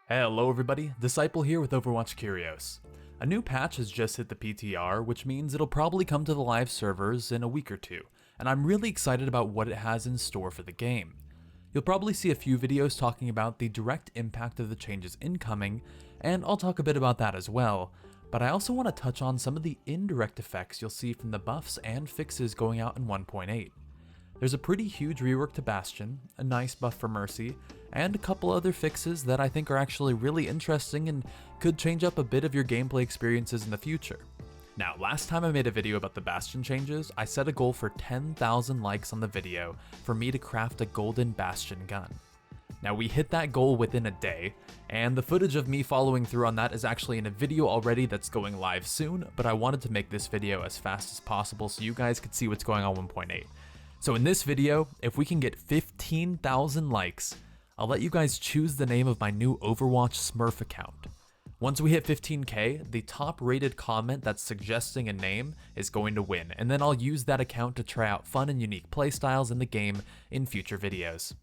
Hello everybody, Disciple here with Overwatch Curios. A new patch has just hit the PTR, which means it'll probably come to the live servers in a week or two, and I'm really excited about what it has in store for the game. You'll probably see a few videos talking about the direct impact of the changes incoming, and I'll talk a bit about that as well, but I also want to touch on some of the indirect effects you'll see from the buffs and fixes going out in 1.8. There's a pretty huge rework to Bastion, a nice buff for Mercy, and a couple other fixes that I think are actually really interesting and could change up a bit of your gameplay experiences in the future. Now, last time I made a video about the Bastion changes, I set a goal for 10,000 likes on the video for me to craft a golden Bastion gun. Now, we hit that goal within a day, and the footage of me following through on that is actually in a video already that's going live soon, but I wanted to make this video as fast as possible so you guys could see what's going on 1.8. So in this video, if we can get 15,000 likes, I'll let you guys choose the name of my new Overwatch Smurf account. Once we hit 15k, the top rated comment that's suggesting a name is going to win, and then I'll use that account to try out fun and unique playstyles in the game in future videos.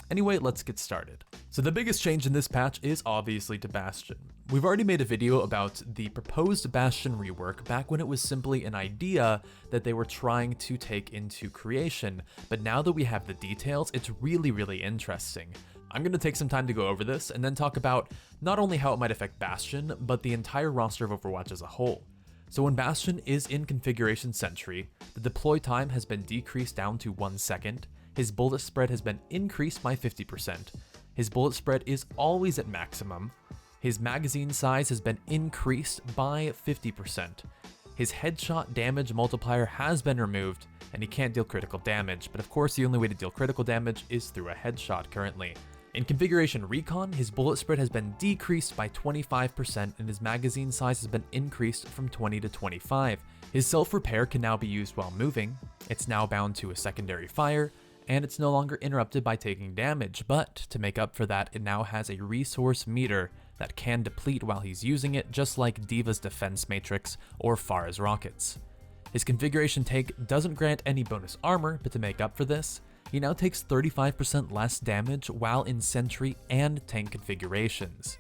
Anyway, let's get started. So the biggest change in this patch is obviously to Bastion. We've already made a video about the proposed Bastion rework back when it was simply an idea that they were trying to take into creation, but now that we have the details, it's really interesting. I'm going to take some time to go over this and then talk about not only how it might affect Bastion, but the entire roster of Overwatch as a whole. So when Bastion is in configuration sentry, the deploy time has been decreased down to 1 second, his bullet spread has been increased by 50%, his bullet spread is always at maximum, his magazine size has been increased by 50%, his headshot damage multiplier has been removed, and he can't deal critical damage, but of course the only way to deal critical damage is through a headshot currently. In configuration recon, his bullet spread has been decreased by 25% and his magazine size has been increased from 20 to 25. His self-repair can now be used while moving, it's now bound to a secondary fire, and it's no longer interrupted by taking damage, but to make up for that, it now has a resource meter that can deplete while he's using it, just like Divas defense matrix or Pharah's rockets. His configuration take doesn't grant any bonus armor, but to make up for this, he now takes 35% less damage while in sentry and tank configurations.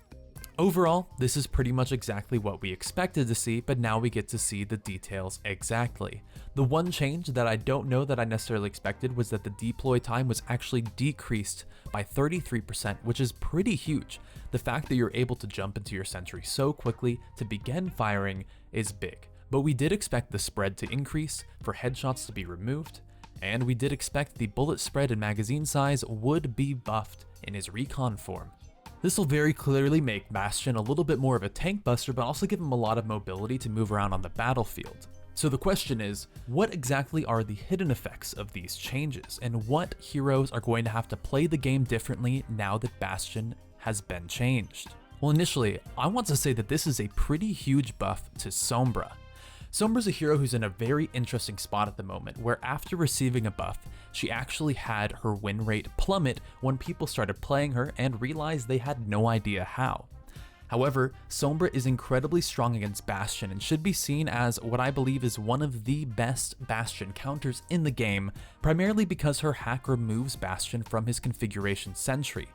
Overall, this is pretty much exactly what we expected to see, but now we get to see the details exactly. The one change that I don't know that I necessarily expected was that the deploy time was actually decreased by 33%, which is pretty huge. The fact that you're able to jump into your sentry so quickly to begin firing is big. But we did expect the spread to increase, for headshots to be removed, and we did expect the bullet spread and magazine size would be buffed in his recon form. This will very clearly make Bastion a little bit more of a tank buster, but also give him a lot of mobility to move around on the battlefield. So the question is, what exactly are the hidden effects of these changes, and what heroes are going to have to play the game differently now that Bastion has been changed? Well, initially, I want to say that this is a pretty huge buff to Sombra. Sombra's a hero who's in a very interesting spot at the moment, where after receiving a buff, she actually had her win rate plummet when people started playing her and realized they had no idea how. However, Sombra is incredibly strong against Bastion and should be seen as what I believe is one of the best Bastion counters in the game, primarily because her hack removes Bastion from his configuration sentry.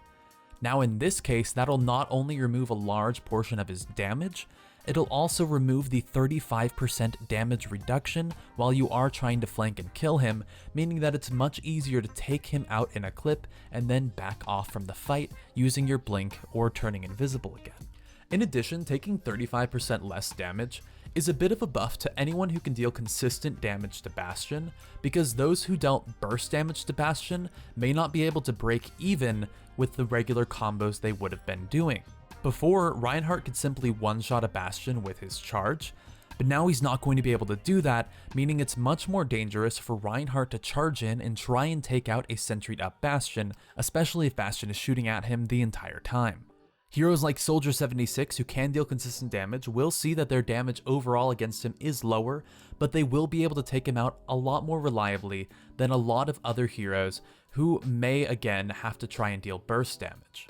Now in this case, that'll not only remove a large portion of his damage, it'll also remove the 35% damage reduction while you are trying to flank and kill him, meaning that it's much easier to take him out in a clip and then back off from the fight using your blink or turning invisible again. In addition, taking 35% less damage is a bit of a buff to anyone who can deal consistent damage to Bastion, because those who dealt burst damage to Bastion may not be able to break even with the regular combos they would have been doing. Before, Reinhardt could simply one-shot a Bastion with his charge, but now he's not going to be able to do that, meaning it's much more dangerous for Reinhardt to charge in and try and take out a sentried up Bastion, especially if Bastion is shooting at him the entire time. Heroes like Soldier 76, who can deal consistent damage, will see that their damage overall against him is lower, but they will be able to take him out a lot more reliably than a lot of other heroes who may again have to try and deal burst damage.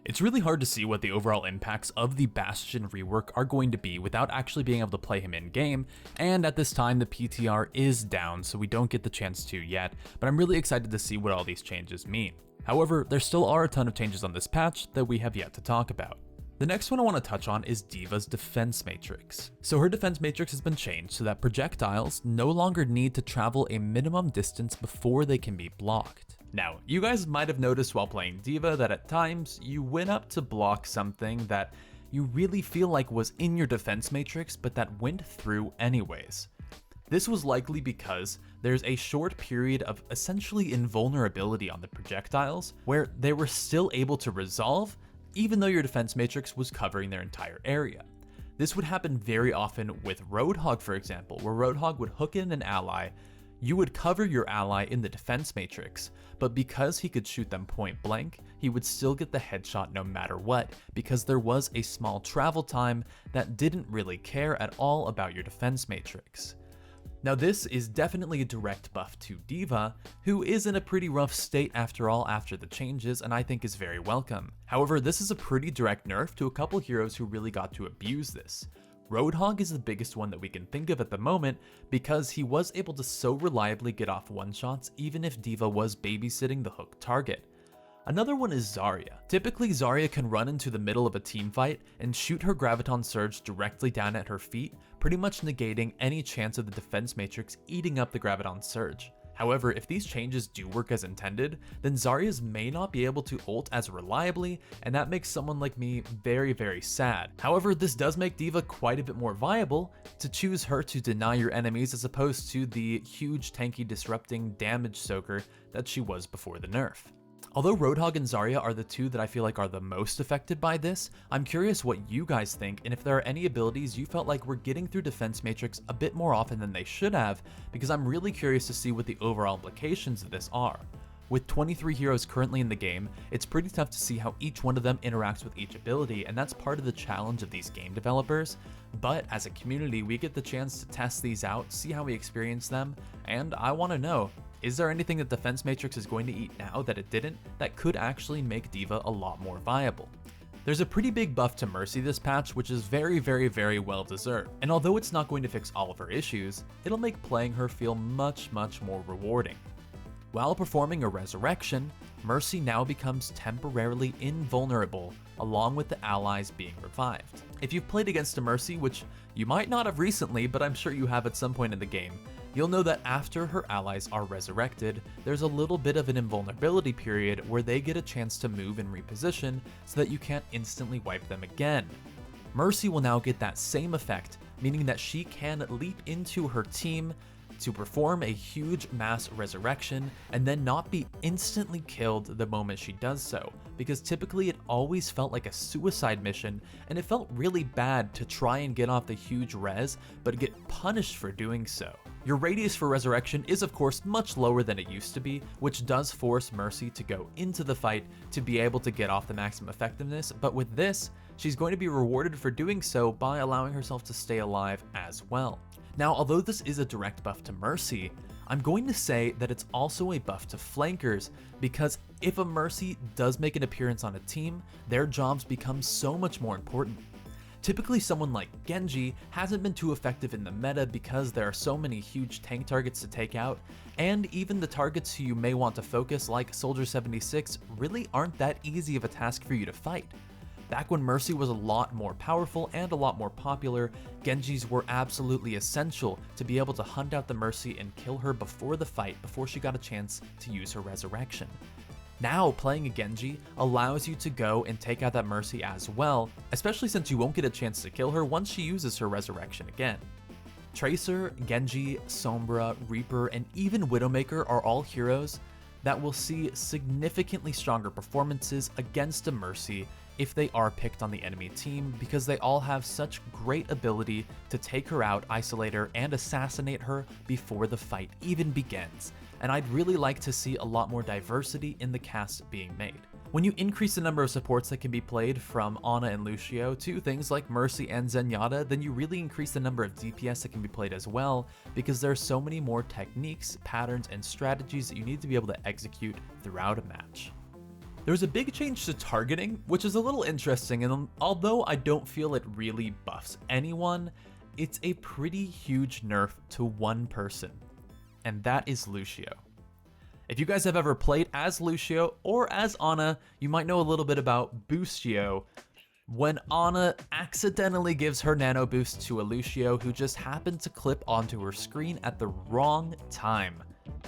It's really hard to see what the overall impacts of the Bastion rework are going to be without actually being able to play him in-game, and at this time the PTR is down, so we don't get the chance to yet, but I'm really excited to see what all these changes mean. However, there still are a ton of changes on this patch that we have yet to talk about. The next one I want to touch on is Diva's defense matrix. So her defense matrix has been changed so that projectiles no longer need to travel a minimum distance before they can be blocked. Now, you guys might have noticed while playing Diva that at times you went up to block something that you really feel like was in your defense matrix but that went through anyways. This was likely because there's a short period of essentially invulnerability on the projectiles where they were still able to resolve even though your defense matrix was covering their entire area. This would happen very often with Roadhog, for example, where Roadhog would hook in an ally, you would cover your ally in the defense matrix, but because he could shoot them point blank, he would still get the headshot no matter what, because there was a small travel time that didn't really care at all about your defense matrix. Now this is definitely a direct buff to Diva, who is in a pretty rough state after all after the changes, and I think is very welcome. However, this is a pretty direct nerf to a couple heroes who really got to abuse this. Roadhog is the biggest one that we can think of at the moment because he was able to so reliably get off one-shots even if Diva was babysitting the hook target. Another one is Daria. Typically, Daria can run into the middle of a team fight and shoot her Graviton Surge directly down at her feet, pretty much negating any chance of the defense matrix eating up the Graviton Surge. However, if these changes do work as intended, then Zarya's may not be able to ult as reliably, and that makes someone like me very, very sad. However, this does make Diva quite a bit more viable to choose her to deny your enemies as opposed to the huge tanky disrupting damage soaker that she was before the nerf. Although Roadhog and Daria are the two that I feel like are the most affected by this, I'm curious what you guys think and if there are any abilities you felt like were getting through defense matrix a bit more often than they should have, because I'm really curious to see what the overall implications of this are. With 23 heroes currently in the game, it's pretty tough to see how each one of them interacts with each ability, and that's part of the challenge of these game developers. But as a community, we get the chance to test these out, see how we experience them, and I want to know, is there anything that Defense Matrix is going to eat now that it didn't that could actually make Diva a lot more viable? There's a pretty big buff to Mercy this patch, which is very, very, very well deserved. And although it's not going to fix all of her issues, it'll make playing her feel much, much more rewarding. While performing a resurrection, Mercy now becomes temporarily invulnerable, along with the allies being revived. If you've played against a Mercy, which you might not have recently, but I'm sure you have at some point in the game, you'll know that after her allies are resurrected, there's a little bit of an invulnerability period where they get a chance to move and reposition so that you can't instantly wipe them again. Mercy will now get that same effect, meaning that she can leap into her team to perform a huge mass resurrection and then not be instantly killed the moment she does so, because typically it always felt like a suicide mission and it felt really bad to try and get off the huge res but get punished for doing so. Your radius for resurrection is of course much lower than it used to be, which does force Mercy to go into the fight to be able to get off the maximum effectiveness, but with this, she's going to be rewarded for doing so by allowing herself to stay alive as well. Now, although this is a direct buff to Mercy, I'm going to say that it's also a buff to flankers, because if a Mercy does make an appearance on a team, their jobs become so much more important. Typically someone like Genji hasn't been too effective in the meta because there are so many huge tank targets to take out, and even the targets who you may want to focus like Soldier 76 really aren't that easy of a task for you to fight. Back when Mercy was a lot more powerful and a lot more popular, Genjis were absolutely essential to be able to hunt out the Mercy and kill her before the fight, before she got a chance to use her resurrection. Now, playing a Genji allows you to go and take out that Mercy as well, especially since you won't get a chance to kill her once she uses her resurrection again. Tracer, Genji, Sombra, Reaper, and even Widowmaker are all heroes that will see significantly stronger performances against a Mercy if they are picked on the enemy team, because they all have such great ability to take her out, isolate her, and assassinate her before the fight even begins. And I'd really like to see a lot more diversity in the cast being made. When you increase the number of supports that can be played from Ana and Lucio to things like Mercy and Zenyatta, then you really increase the number of DPS that can be played as well, because there are so many more techniques, patterns, and strategies that you need to be able to execute throughout a match. There's a big change to targeting, which is a little interesting, and although I don't feel it really buffs anyone, it's a pretty huge nerf to one person, and that is Lucio. If you guys have ever played as Lucio or as Ana, you might know a little bit about Boostio, when Ana accidentally gives her nano boost to a Lucio who just happened to clip onto her screen at the wrong time.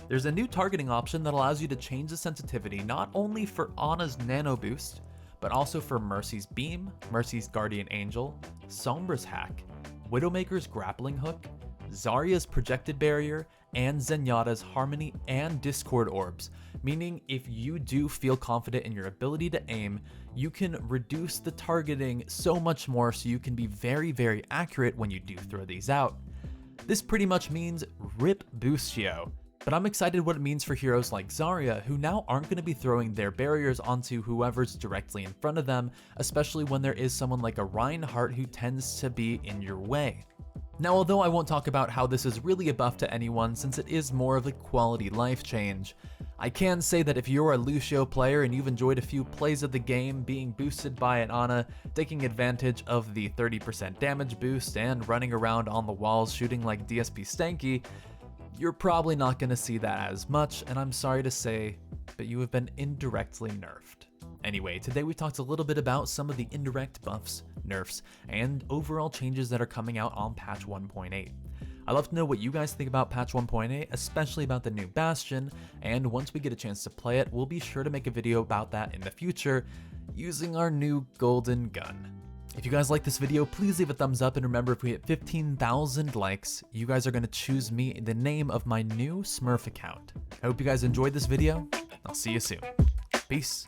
There's a new targeting option that allows you to change the sensitivity not only for Ana's nano boost, but also for Mercy's beam, Mercy's guardian angel, Sombra's hack, Widowmaker's grappling hook, Zarya's projected barrier, and Zenyatta's harmony and discord orbs, meaning if you do feel confident in your ability to aim, you can reduce the targeting so much more so you can be very accurate when you do throw these out. This pretty much means rip Boostio. But I'm excited what it means for heroes like Zarya, who now aren't going to be throwing their barriers onto whoever's directly in front of them, especially when there is someone like a Reinhardt who tends to be in your way. Now, although I won't talk about how this is really a buff to anyone since it is more of a quality life change, I can say that if you're a Lucio player and you've enjoyed a few plays of the game being boosted by an Ana, taking advantage of the 30% damage boost and running around on the walls shooting like DSP Stanky, you're probably not going to see that as much, and I'm sorry to say, but you have been indirectly nerfed. Anyway, today we talked a little bit about some of the indirect buffs, nerfs, and overall changes that are coming out on patch 1.8. I'd love to know what you guys think about patch 1.8, especially about the new Bastion, and once we get a chance to play it, we'll be sure to make a video about that in the future, using our new golden gun. If you guys like this video, please leave a thumbs up, and remember, if we hit 15,000 likes, you guys are going to choose me in the name of my new Smurf account. I hope you guys enjoyed this video. I'll see you soon. Peace.